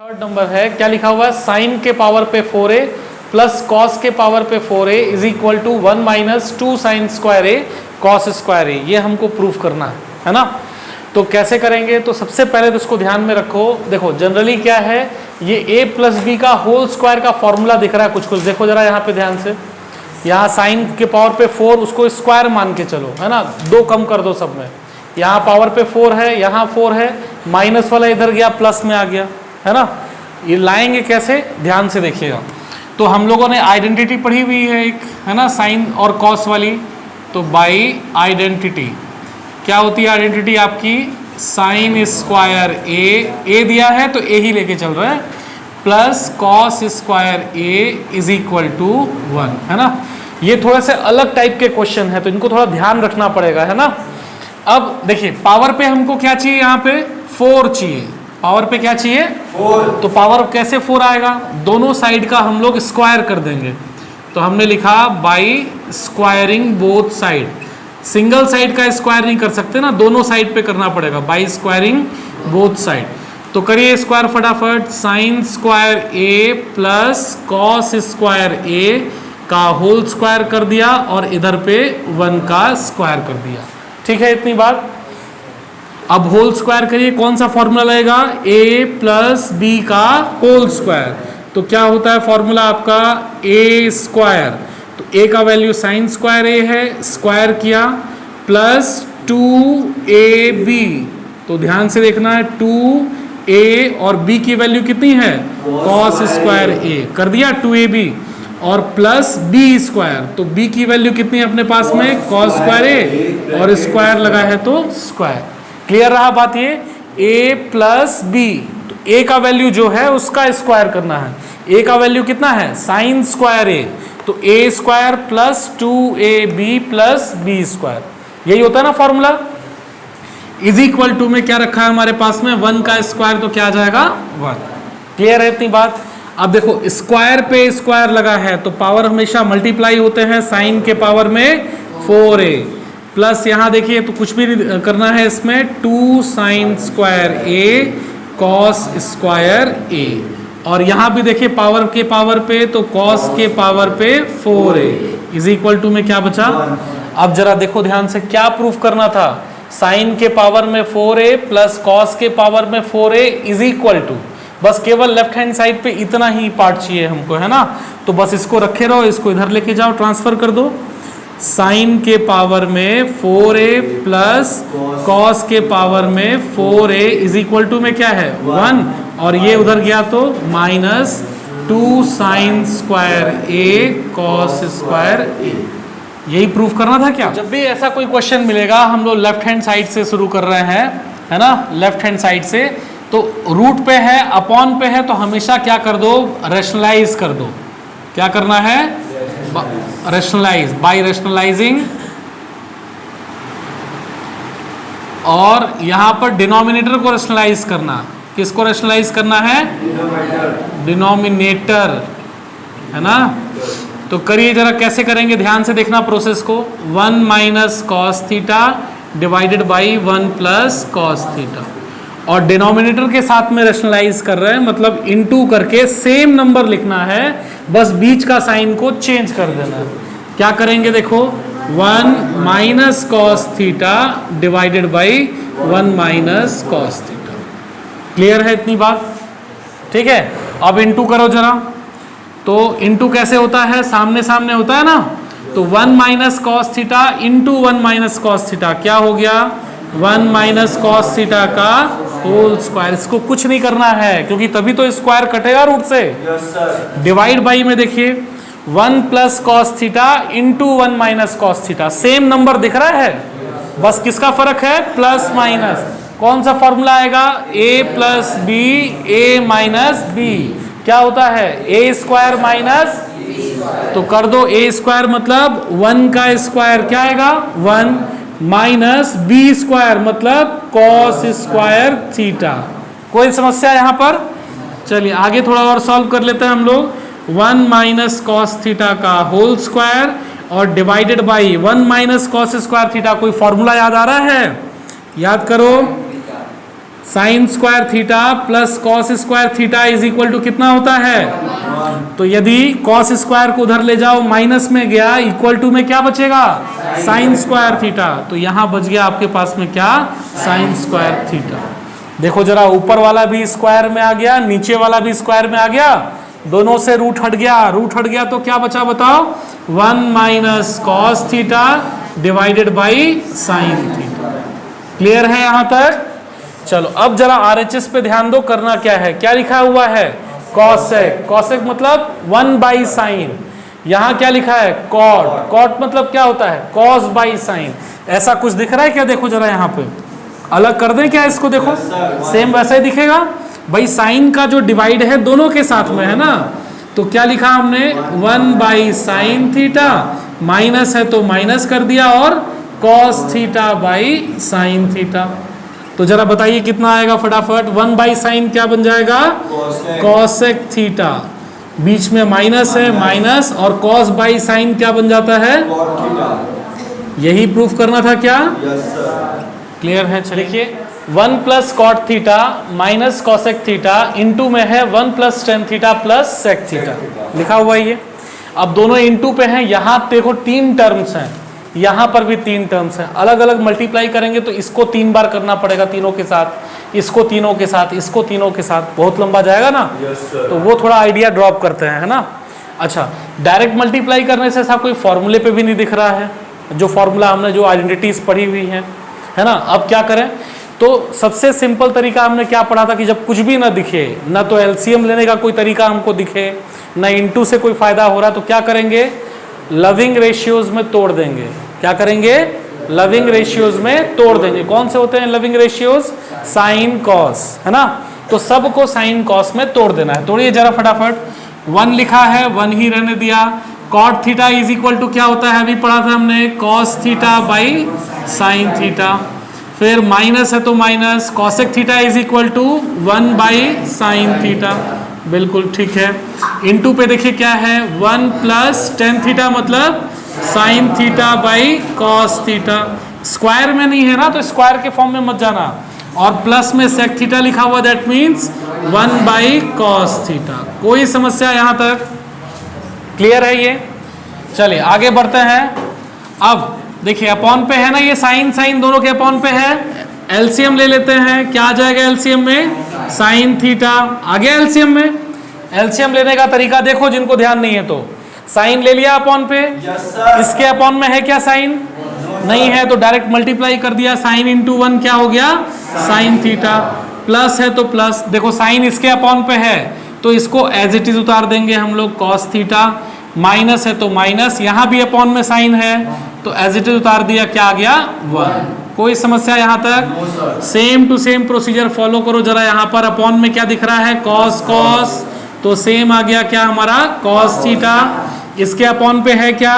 Third number है, क्या लिखा हुआ है, साइन के पावर पे 4a प्लस कॉस के पावर पे 4a is equal to 1 minus 2 sine square A cos square A. ये हमको प्रूफ करना है ना। तो कैसे करेंगे, तो सबसे पहले तो इसको ध्यान में रखो। देखो जनरली क्या है, ये a प्लस बी का होल स्क्वायर का फॉर्मूला दिख रहा है कुछ कुछ। देखो जरा यहाँ पे ध्यान से, यहाँ साइन के पावर पे 4 उसको स्क्वायर मान के चलो, है ना, 2 कम कर दो सब में। यहाँ पावर पे 4 है, यहाँ 4 है, माइनस वाला इधर गया प्लस में आ गया, है ना। ये लाएंगे कैसे, ध्यान से देखिएगा। तो हम लोगों ने आइडेंटिटी पढ़ी हुई है एक, है ना, साइन और कॉस वाली। तो बाई आइडेंटिटी क्या होती है, आइडेंटिटी आपकी साइन स्क्वायर ए दिया है तो ए ही लेके चल रहा है, plus cos square A is equal to 1, है ना। ये थोड़े से अलग टाइप के क्वेश्चन है तो इनको थोड़ा ध्यान रखना पड़ेगा, है ना। अब देखिए पावर पे हमको क्या चाहिए, यहाँ पे 4 चाहिए। पावर पे क्या चाहिए, 4। तो पावर कैसे 4 आएगा, दोनों साइड का हम लोग स्क्वायर कर देंगे। तो हमने लिखा by squaring both side. Single side का स्क्वायर नहीं कर सकते ना, दोनों साइड पे करना पड़ेगा, बाई स्क्वायरिंग बोथ साइड। तो करिए स्क्वायर फटाफट, साइन स्क्वायर ए प्लस कॉस स्क्वायर ए का होल स्क्वायर कर दिया और इधर पे 1 का स्क्वायर कर दिया। ठीक है, इतनी बात। अब होल स्क्वायर करिए, कौन सा फॉर्मूला लगेगा, a प्लस बी का होल स्क्वायर। तो क्या होता है फॉर्मूला आपका, a स्क्वायर, तो a का वैल्यू साइन स्क्वायर a है, स्क्वायर किया, प्लस 2ab। तो ध्यान से देखना है, 2a और b की वैल्यू कितनी है, कॉस स्क्वायर a कर दिया 2ab, और प्लस बी स्क्वायर, तो b की वैल्यू कितनी है अपने पास में, कॉस स्क्वायर a, और स्क्वायर लगा है तो स्क्वायर। क्लियर रहा बात ये, a प्लस बी, तो a का वैल्यू जो है उसका स्क्वायर करना है। a का वैल्यू कितना है, साइन स्क्वायर a, तो a square plus 2ab plus b square, यही होता है ना फॉर्मूला। इज इक्वल टू में क्या रखा है हमारे पास में, 1 का स्क्वायर, तो क्या आ जाएगा 1। क्लियर है इतनी बात। अब देखो स्क्वायर पे स्क्वायर लगा है तो पावर हमेशा मल्टीप्लाई होते हैं, साइन के पावर में 4a प्लस यहाँ देखिए तो कुछ भी करना है इसमें, 2 sine square a cos square a, और यहाँ भी देखिए पावर के पावर पे तो कॉस के पावर पे 4a इज इक्वल टू में क्या बचा। अब जरा देखो ध्यान से, क्या प्रूफ करना था, साइन के पावर में 4a प्लस कॉस के पावर में 4a इज इक्वल टू, बस केवल लेफ्ट हैंड साइड पे इतना ही पार्ट चाहिए हमको, है ना। तो बस इसको रखे रहो, इसको इधर लेके जाओ, ट्रांसफर कर दो। साइन के पावर में 4a प्लस कॉस के पावर में 4a इज इक्वल टू में क्या है 1, और ये उधर गया तो minus 2 sine square a cos square a। यही प्रूफ करना था क्या। जब भी ऐसा कोई क्वेश्चन मिलेगा, हम लोग लेफ्ट हैंड साइड से शुरू कर रहे हैं, है ना, लेफ्ट हैंड साइड से, तो रूट पे है, अपॉन पे है, तो हमेशा क्या कर दो, रैशनलाइज कर दो। क्या करना है, रैशनलाइज, बाय रैशनलाइजिंग, और यहां पर डिनोमिनेटर को रैशनलाइज करना। किसको रैशनलाइज करना है, डिनोमिनेटर, है ना। तो करिए जरा, कैसे करेंगे ध्यान से देखना प्रोसेस को। 1 minus cos theta divided by 1 plus cos theta, और डिनोमिनेटर के साथ में रैशनलाइज कर रहे हैं, मतलब इनटू करके सेम नंबर लिखना है, बस बीच का साइन को चेंज कर देना है। क्या करेंगे देखो, 1 minus cos theta divided by 1 minus cos theta. Clear है इतनी बात, ठीक है। अब इनटू करो जरा, तो इनटू कैसे होता है, सामने सामने होता है ना। तो 1 minus cos theta into 1 minus cos theta क्या हो गया, 1 माइनस कॉस थीटा का होल स्क्वायर। इसको कुछ नहीं करना है क्योंकि तभी तो स्क्वायर कटेगा रूट से। डिवाइड बाई में देखिए 1 plus cos theta into 1 minus cos theta, same number दिख रहा है, बस किसका फर्क है, प्लस माइनस। कौन सा फॉर्मूला आएगा, a plus b a minus b, क्या होता है, a स्क्वायर माइनस, तो कर दो a स्क्वायर मतलब 1 का स्क्वायर क्या आएगा 1, माइनस बी स्क्वायर मतलब कॉस स्क्वायर थीटा। कोई समस्या यहाँ पर। चलिए आगे थोड़ा और सॉल्व कर लेते हैं हम लोग। 1 माइनस कॉस थीटा का होल स्क्वायर और divided by 1 minus cos square theta. कोई फॉर्मूला याद आ रहा है, याद करो, sine square theta plus cos square theta is equal to कितना होता है? तो यदि कॉस स्क्वायर को उधर ले जाओ माइनस में गया, इक्वल टू में क्या बचेगा? Sign square theta. तो यहां बच गया आपके पास में क्या? Sign square theta. देखो जरा, ऊपर वाला भी स्क्वायर में आ गया, नीचे वाला भी स्क्वायर में आ गया, दोनों से रूट हट गया। रूट हट गया तो क्या बचा बताओ? 1 minus cos theta divided by sine theta. Clear है यहां तक? चलो अब जरा RHS पे ध्यान दो, करना क्या है? क्या लिखा हुआ है? कॉसेक। कॉसेक मतलब 1 बाई साइन। यहां क्या लिखा है? कॉट। कॉट मतलब क्या होता है? Cos by sine. ऐसा कुछ दिख रहा है क्या? देखो जरा यहाँ पे अलग कर दें क्या इसको? देखो सेम वैसा ही दिखेगा भाई। साइन का जो डिवाइड है दोनों के साथ में है ना, तो क्या लिखा हमने? 1 बाई साइन थीटा, माइनस है तो माइनस कर दिया, और cos theta by sine theta. तो जरा बताइए कितना आएगा फटाफट? 1 बाई साइन क्या बन जाएगा? Cosec theta. बीच में माइनस है, माइनस, और कॉस बाई साइन क्या बन जाता है? यही प्रूफ करना था क्या? क्लियर है? चलिए 1 plus cot theta minus cosec theta into में है 1 plus tan theta plus sec theta लिखा हुआ है ये। अब दोनों इंटू पे हैं, यहाँ देखो 3 टर्म्स हैं, यहाँ पर भी 3 टर्म्स हैं। अलग अलग मल्टीप्लाई करेंगे तो इसको 3 बार करना पड़ेगा तीनों के साथ, इसको तीनों के साथ, इसको तीनों के साथ, बहुत लंबा जाएगा ना। तो वो थोड़ा आइडिया ड्रॉप करते हैं, है ना। अच्छा, डायरेक्ट मल्टीप्लाई करने से ऐसा कोई फॉर्मूले पे भी नहीं दिख रहा है, जो फॉर्मूला हमने जो आइडेंटिटीज पढ़ी हुई है ना। अब क्या करें? तो सबसे सिंपल तरीका हमने क्या पढ़ा था कि जब कुछ भी ना दिखे, ना तो एलसीएम लेने का कोई तरीका हमको दिखे, ना इनटू से कोई फायदा हो रहा, तो क्या करेंगे? लविंग रेशियोज में तोड़ देंगे। क्या करेंगे? लविंग रेशियोज में तोड़ देंगे। कौन से होते हैं लविंग रेशियोज? साइन कॉस, है ना। तो सबको साइन कॉस में तोड़ देना है। तोड़िए जरा फटाफट। 1 लिखा है, 1 ही रहने दिया। Cot theta is equal to क्या होता है? अभी पढ़ा था हमने, cos theta by sine theta. फिर माइनस है तो minus, cosec theta is equal to 1 by sine theta. बिल्कुल ठीक है। इनटू पे देखिए क्या है? 1 प्लस टेन थीटा मतलब sine theta by cos theta. Square में नहीं है ना, तो स्क्वायर के फॉर्म में मत जाना। और प्लस में सेक थीटा लिखा हुआ, that means 1 by cos theta. कोई समस्या यहाँ तक? क्लियर है ये? चलिए आगे बढ़ते हैं। अब देखिए अपॉन पे है ना, ये साइन साइन दोनों के अपॉन पे है। एलसीएम ले लेते हैं। क्या आ जाएगा एलसीएम में? साइन थीटा आ गया एलसीएम में। एलसीएम लेने का तरीका देखो, जिनको ध्यान नहीं है तो साइन ले लिया अपॉन पे। इसके अपॉन में है क्या साइन? नहीं है, तो डायरेक्ट मल्टीप्लाई कर दिया। साइन इंटू 1 क्या हो गया? Sign theta. प्लस है तो प्लस, देखो साइन इसके अपॉन पे है तो इसको एज इट इज उतार देंगे हम लोग, कॉस थीटा। माइनस है तो माइनस, यहाँ भी अपॉन में साइन है तो एज इट इज उतार दिया, क्या आ गया? 1। कोई समस्या यहाँ तक? Same to same procedure follow करो जरा। यहाँ पर अपॉन में क्या दिख रहा है? कॉस कॉस, तो सेम आ गया क्या हमारा? Cos theta. इसके अपॉन पे है क्या?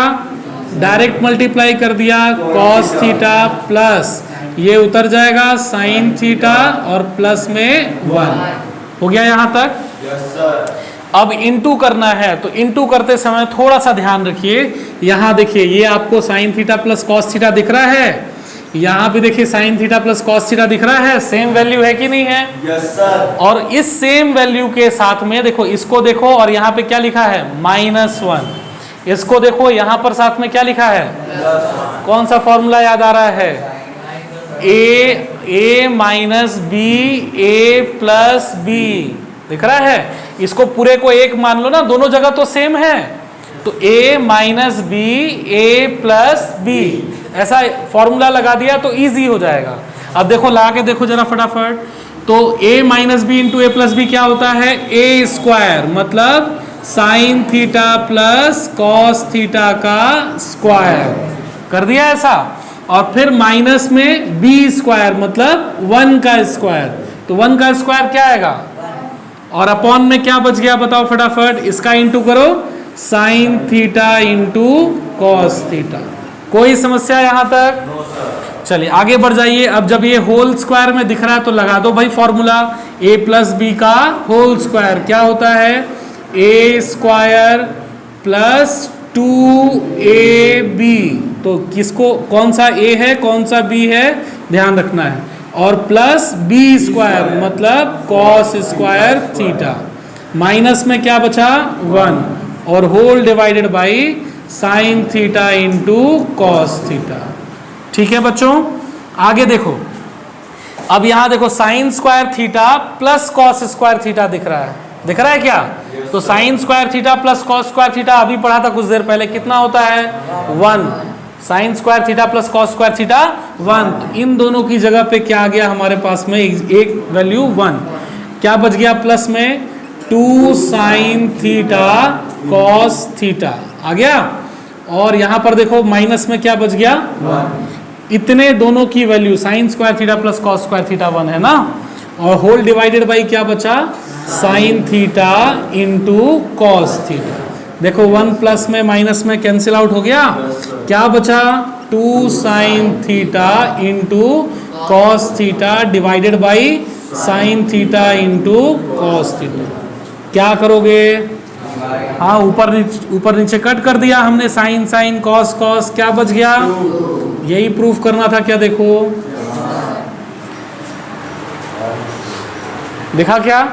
डायरेक्ट मल्टीप्लाई कर दिया, कॉस थीटा प्लस ये उतर जाएगा साइन थीटा और प्लस में 1। हो गया यहाँ तक? अब इंटू करना है, तो इंटू करते समय थोड़ा सा ध्यान रखिए। यहाँ देखिए, ये आपको sign theta plus cos theta दिख रहा है, यहाँ भी देखिए sign theta plus cos theta दिख रहा है। सेम वैल्यू है कि नहीं है? Yes sir. और इस सेम वैल्यू के साथ में देखो, इसको देखो, और यहाँ पे क्या लिखा है? -1। इसको देखो, यहाँ पर साथ में क्या लिखा है? कौन सा फॉर्मूला याद आ रहा है? a minus b a plus b दिख रहा है। इसको पूरे को 1 मान लो ना, दोनों जगह तो सेम है, तो a minus b a plus b ऐसा फॉर्मूला लगा दिया तो इजी हो जाएगा। अब देखो ला के देखो जरा फटाफट। तो a minus b into a plus b क्या होता है? a स्क्वायर मतलब sine theta plus cos theta का स्क्वायर कर दिया ऐसा। और फिर माइनस में b स्क्वायर मतलब 1 का स्क्वायर, तो 1 का स्क्वायर क्या आएगा? और अपॉन में क्या बच गया बताओ फटाफट? इसका इंटू करो, sign theta into cos theta. कोई समस्या यहाँ तक? चलिए आगे बढ़ जाइए। अब जब ये होल स्क्वायर में दिख रहा है तो लगा दो भाई फॉर्मूला, a प्लस बी का होल स्क्वायर क्या होता है? a square plus 2ab। तो किसको, कौन सा a है कौन सा b है ध्यान रखना है। और प्लस बी स्क्वायर मतलब कॉस स्क्वायर थीटा, माइनस में क्या बचा 1 और whole divided by sine theta into cos theta. ठीक है बच्चों, आगे देखो, अब यहां देखो sine square theta plus cos square theta दिख रहा है क्या? तो sine square theta plus cos square theta अभी पढ़ा था कुछ देर पहले, कितना होता है 1। Sign square theta plus cos square theta 1, तो इन दोनों की जगह पे क्या आ गया हमारे पास में एक वैल्यू 1, क्या बच गया प्लस में 2 साइन थीटा कॉस थीटा आ गया, और यहां पर देखो माइनस में क्या बच गया 1। इतने दोनों की value sign square theta plus cos square theta 1 है ना, और होल डिवाइडेड बाई क्या बचा sign theta into cos theta. देखो 1 प्लस में माइनस में कैंसिल आउट हो गया, क्या बचा 2 sine theta into cos theta divided by sine theta into cos theta. क्या करोगे, हाँ ऊपर नीचे कट कर दिया हमने, साइन साइन कॉस कॉस, क्या बच गया, यही प्रूफ करना था क्या? देखो दिखा क्या?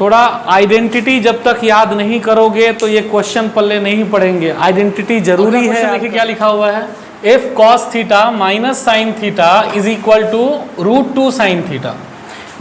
थोड़ा आइडेंटिटी जब तक याद नहीं करोगे तो ये क्वेश्चन पल्ले नहीं पड़ेंगे, आइडेंटिटी जरूरी है। देखिए क्या लिखा हुआ है, if cos theta minus sine theta is equal to √2 sine theta,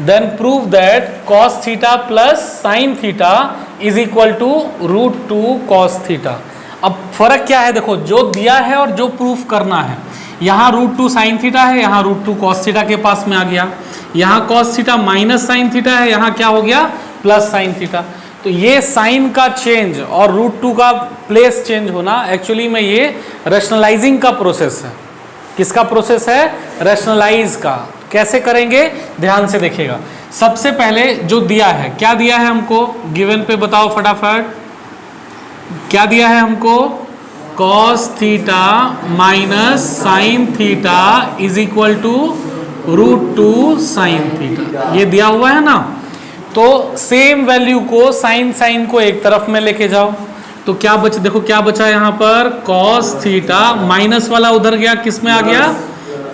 then prove that cos theta plus sine theta is equal to √2 cos theta. अब फर्क क्या है, देखो जो दिया है और जो प्रूफ करना है, यहाँ √2 साइन थीटा है, यहाँ √2 कॉस थीटा के पास में आ गया, यहाँ cos theta minus sine theta है, यहाँ क्या हो गया प्लस साइन थीटा। तो ये साइन का चेंज और √2 का प्लेस चेंज होना एक्चुअली में ये रैशनलाइजिंग का प्रोसेस है। किसका प्रोसेस है? रैशनलाइज का। कैसे करेंगे ध्यान से देखिएगा। सबसे पहले जो दिया है, क्या दिया है हमको, गिवन पे बताओ फटाफट, क्या दिया है हमको, cos theta minus sine theta is equal to √2 sine theta, ये दिया हुआ है ना। तो सेम वैल्यू को साइन को एक तरफ में लेके जाओ, तो क्या बच, देखो क्या बचा यहाँ पर, कॉस थीटा माइनस वाला उधर गया, किस में आ गया,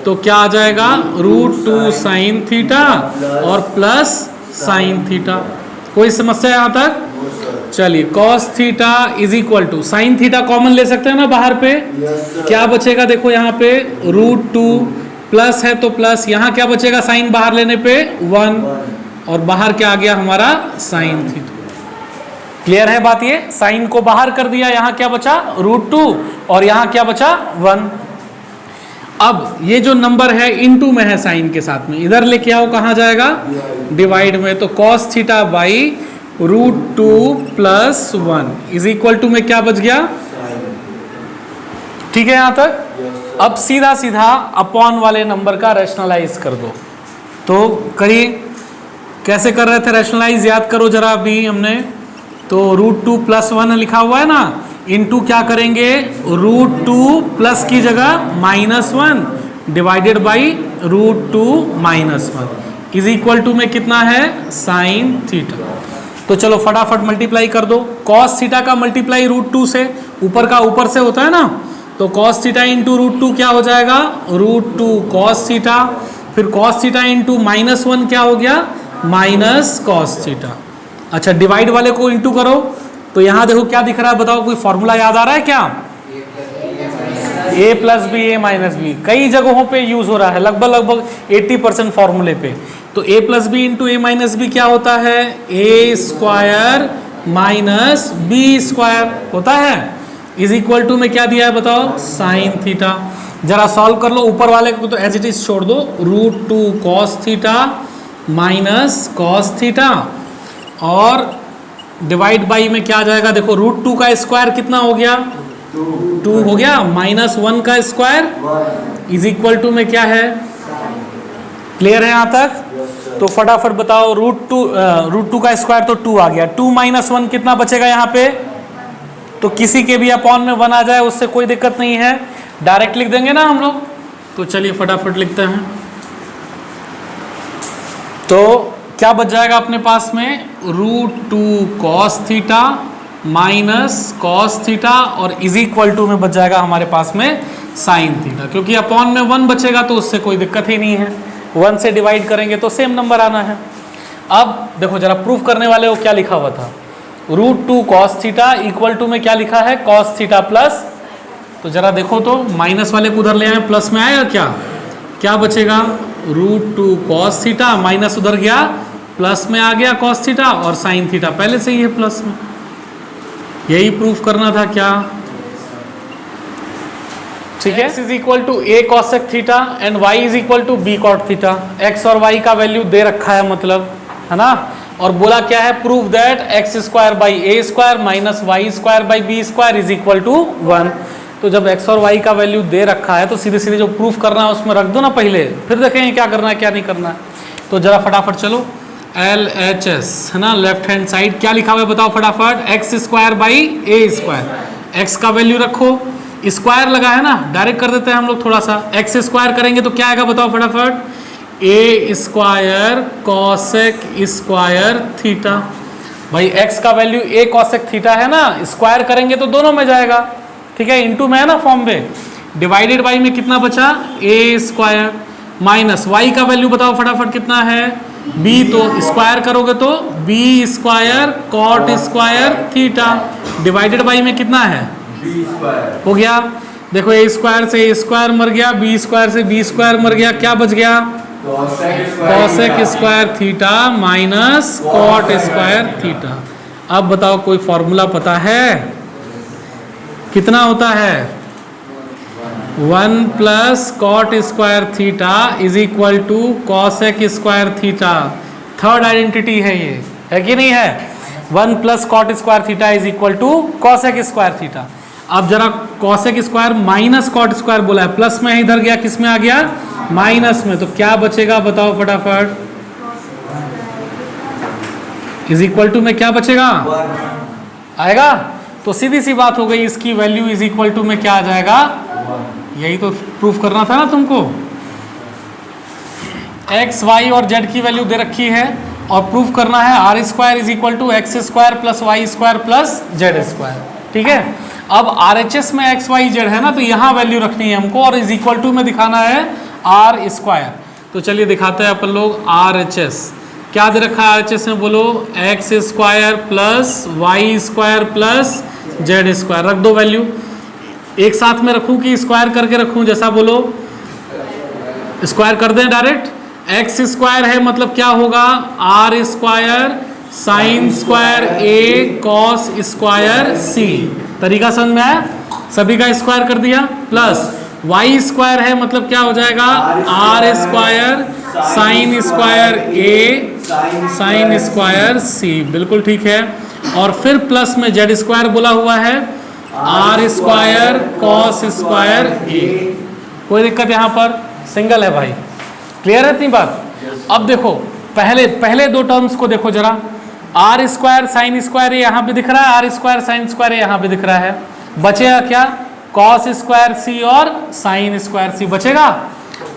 तो क्या आ जाएगा √2 साइन थीटा और प्लस साइन थीटा। कोई समस्या यहाँ तक? चलिए cos theta is equal to sine theta common ले सकते हैं ना बाहर पे, क्या बचेगा, देखो यहाँ पे √2 प्लस है तो प्लस, यहाँ क्या बचेगा साइन बाहर लेने पे 1, और बाहर क्या आ गया हमारा साइन थीटा। क्लियर है बात? ये साइन को बाहर कर दिया, यहाँ क्या बचा √2 और यहाँ क्या बचा 1। अब ये जो नंबर है इनटू में है साइन के साथ में, इधर लेके आओ, कहाँ जाएगा डिवाइड में, तो cos theta by √2 plus 1 is equal to में क्या बच गया। ठीक है यहाँ तक? अब सीधा सीधा अपॉन वाले नंबर का रैशनलाइज कर दो, तो करिए। कैसे कर रहे थे रैशनलाइज, याद करो जरा अभी हमने, तो √2 प्लस 1 लिखा हुआ है ना, इनटू क्या करेंगे, √2 प्लस की जगह -1 divided by √2 -1 is equal to में कितना है साइन थीटा। तो चलो फटाफट मल्टीप्लाई कर दो, कॉस थीटा का मल्टीप्लाई √2 से, ऊपर का ऊपर से होता है ना, तो कॉस थीटा इंटू √2 क्या हो जाएगा √2 कॉस थीटा, फिर कॉस थीटा इंटू -1 क्या हो गया माइनस कॉस थीटा। अच्छा डिवाइड वाले को इंटू करो, तो यहां देखो क्या दिख रहा है, बताओ कोई फॉर्मूला याद आ रहा है क्या? a plus b a minus b कई जगहों पे यूज हो रहा है, लगभग 80% फॉर्मूले पे। तो a plus b into a minus b क्या होता है, a square minus b square होता है, इज इक्वल टू में क्या दिया है बताओ साइन थीटा। जरा सॉल्व कर लो, ऊपर वाले को तो एज इट इज छोड़ दो, √2 cos theta minus cos theta, और डिवाइड बाई में क्या आ जाएगा, देखो √2 का स्क्वायर कितना हो गया 2 हो गया, -1 का स्क्वायर इज इक्वल टू में क्या है। क्लियर है यहाँ तक? तो फटाफट बताओ, √2 का स्क्वायर तो 2 आ गया, 2 - 1 कितना बचेगा यहाँ पे, तो किसी के भी अपॉन में 1 आ जाए उससे कोई दिक्कत नहीं है, डायरेक्ट लिख देंगे ना हम लोग। तो चलिए फटाफट लिखते हैं, तो क्या बच जाएगा अपने पास में, √2 cos theta minus cos theta और इज इक्वल टू में बच जाएगा हमारे पास में साइन थीटा, क्योंकि अपॉन में 1 बचेगा तो उससे कोई दिक्कत ही नहीं है, 1 से डिवाइड करेंगे तो सेम नंबर आना है। अब देखो जरा प्रूफ करने वाले को क्या लिखा हुआ था, √2 cos थीटा इक्वल टू में क्या लिखा है cos थीटा प्लस, तो जरा देखो तो माइनस वाले को उधर ले आए, प्लस में आएगा क्या, क्या बचेगा √2 cos थीटा, माइनस उधर गया प्लस में आ गया cos थीटा, और sin थीटा पहले से ही है प्लस में। यही प्रूफ करना था क्या, ठीक है। x is equal to a cosec theta and y is equal to b cot theta. x और y का वैल्यू दे रखा है मतलब, है ना, और बोला क्या है, prove that x square by a square minus y square by b square is equal to 1। तो जब x और y का वैल्यू दे रखा है तो सीधे सीधे जो प्रूफ करना है उसमें रख दो ना पहले, फिर देखेंगे क्या करना है क्या नहीं करना है। तो जरा फटाफट चलो, LHS है ना, लेफ्ट हैंड साइड क्या लिखा हुआ है बताओ फटाफट, x square by a square, x का वैल्यू रखो, स्क्वायर लगा है ना, डायरेक्ट कर देते हैं हम लोग थोड़ा सा, x स्क्वायर करेंगे तो क्या आएगा बताओ फटाफट, a square cosec square theta. भाई x का वैल्यू a कॉसेक थीटा है ना, स्क्वायर करेंगे तो दोनों में जाएगा, ठीक है, इनटू में है ना फॉर्म में, डिवाइडेड बाई में कितना बचा a स्क्वायर, माइनस y का वैल्यू बताओ फटाफट कितना है b, तो स्क्वायर करोगे तो b square cot square theta, divided by में कितना है हो गया। देखो a स्क्वायर से a स्क्वायर मर गया, b स्क्वायर से b स्क्वायर मर गया, क्या बच गया cosec square theta minus cot square theta. अब बताओ कोई फॉर्मूला पता है कितना होता है, 1 plus cot square theta is equal to cosec square theta. Third identity है ये, है कि नहीं है, 1 plus cot square theta is equal to cosec square theta. अब जरा cosec square minus cot square बोला है, प्लस में है, इधर गया किस में आ गया माइनस में, तो क्या बचेगा बताओ फटाफट, इज इक्वल टू में क्या बचेगा आएगा, तो सीधी सी बात हो गई, इसकी वैल्यू इज इक्वल टू में क्या आ जाएगा, यही तो प्रूफ करना था ना तुमको। x, y और z की वैल्यू दे रखी है और प्रूफ करना है r square is equal to x square plus y square plus z square, ठीक है। अब RHS में x y z है ना, तो यहाँ वैल्यू रखनी है हमको और इज इक्वल टू में दिखाना है आर स्क्वायर। तो चलिए दिखाते हैं अपन लोग RHS क्या दे रखा है, RHS में बोलो x square plus y square plus z square, रख दो वैल्यू, एक साथ में रखूं कि स्क्वायर करके रखूं, जैसा बोलो स्क्वायर कर दें डायरेक्ट, एक्स स्क्वायर है मतलब क्या होगा R square sine square A cos square C, तरीका समझ में आया, सभी का स्क्वायर कर दिया, प्लस वाई स्क्वायर है मतलब क्या हो जाएगा R square sine square A sine square C, बिल्कुल ठीक है, और फिर प्लस में जेड स्क्वायर बोला हुआ है आर स्क्वायर कॉस स्क्वायर ए, कोई दिक्कत यहाँ पर, सिंगल है भाई, क्लियर है इतनी बात। अब देखो पहले दो टर्म्स को देखो जरा, आर स्क्वायर साइन स्क्वायर यहाँ पे दिख रहा है, आर स्क्वायर साइन स्क्वायर यहाँ पे दिख रहा है, बचेगा क्या कॉस स्क्वायर सी और साइन स्क्वायर सी बचेगा।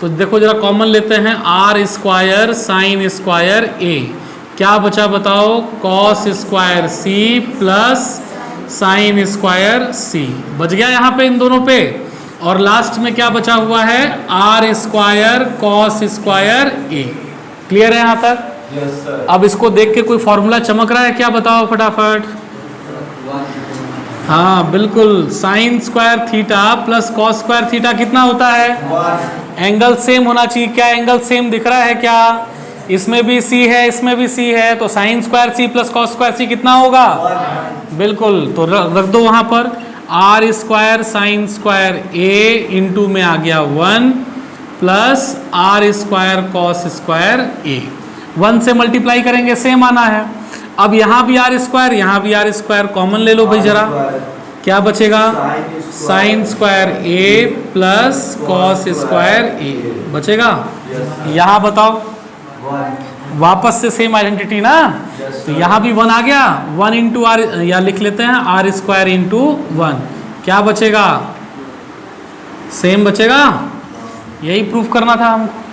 तो देखो जरा कॉमन लेते हैं, R square sine square A, क्या बचा बताओ cos square C plus sine square C, बच गया यहाँ पे इन दोनों पे, और लास्ट में क्या बचा हुआ है r square cos square a, clear है यहाँ तक। Yes, sir. अब इसको देख के कोई फॉर्मूला चमक रहा है क्या बताओ फटाफट, हाँ बिल्कुल, sign square theta plus cos square theta कितना होता है, एंगल सेम होना चाहिए, क्या एंगल सेम दिख रहा है क्या, इसमें भी सी है इसमें भी सी है, तो sine square C plus cos square C कितना होगा, बिल्कुल, तो रख दो वहां पर, R square sine square A into में आ गया 1 plus R square cos square A, 1 से मल्टीप्लाई करेंगे सेम आना है। अब यहाँ भी आर स्क्वायर यहाँ भी आर स्क्वायर, कॉमन ले लो भाई जरा, क्या बचेगा साइन स्क्वायर ए प्लस कॉस स्क्वायर ए बचेगा। यहाँ बताओ वापस से सेम आइडेंटिटी ना, तो यहाँ भी 1 आ गया, 1 इंटू आर, या लिख लेते हैं आर स्क्वायर इंटू 1, क्या बचेगा सेम बचेगा, यही प्रूफ करना था हमको।